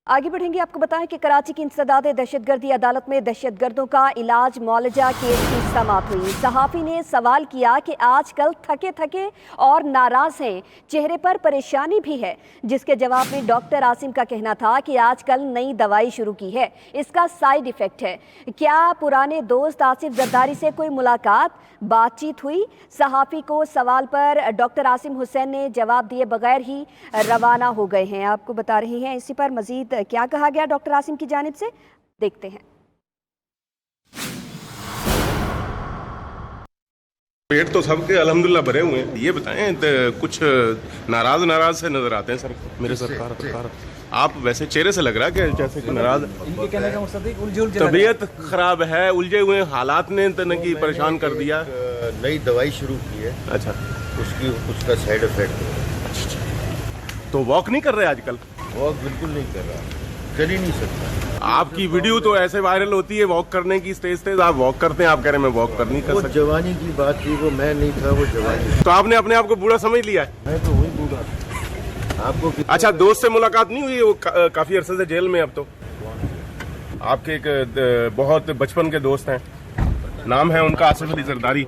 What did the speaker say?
आगे बढ़ेंगे। आपको बताएं कि कराची की इंसदाद दहशतगर्दी अदालत में दहशतगर्दों का इलाज मौलजा केस की समाअत हुई। सहाफ़ी ने सवाल किया कि आजकल थके थके और नाराज हैं, चेहरे पर परेशानी भी है, जिसके जवाब में डॉक्टर आसिम का कहना था कि आजकल नई दवाई शुरू की है, इसका साइड इफेक्ट है। क्या पुराने दोस्त आसिफ जरदारी से कोई मुलाकात बातचीत हुई? सहाफ़ी को सवाल पर डॉक्टर आसिम हुसैन ने जवाब दिए बगैर ही रवाना हो गए हैं। आपको बता रहे हैं इसी पर मजीद क्या कहा गया डॉक्टर आसिम की जानिब से, देखते हैं। पेट तो सबके अल्हम्दुलिल्लाह भरे हुए हैं। ये बताएं कुछ नाराज से नजर आते हैं सर मेरे सरकार। आप वैसे चेहरे से लग रहा है कि जैसे कि नाराज, तबीयत खराब है, उलझे हुए हालात ने की परेशान कर दिया। नई दवाई शुरू की है। अच्छा, उसका साइड इफेक्ट है। तो वॉक नहीं कर रहे आजकल? वॉक बिल्कुल नहीं कर रहा, चल ही नहीं सकता। आपकी वीडियो तो ऐसे वायरल होती है वॉक करने की, स्टेज आप वॉक करते हैं, आप कह रहे हैं मैं वॉक नहीं कर सकता। वो जवानी की बात थी, वो मैं नहीं था, वो जवानी। तो आपने अपने आप को बूढ़ा समझ लिया है? मैं तो वही बूढ़ा। आपको अच्छा, दोस्त से मुलाकात नहीं हुई? वो काफी अरसे से जेल में। अब तो आपके एक बहुत बचपन के दोस्त हैं, नाम है उनका आसिफ अली जरदारी।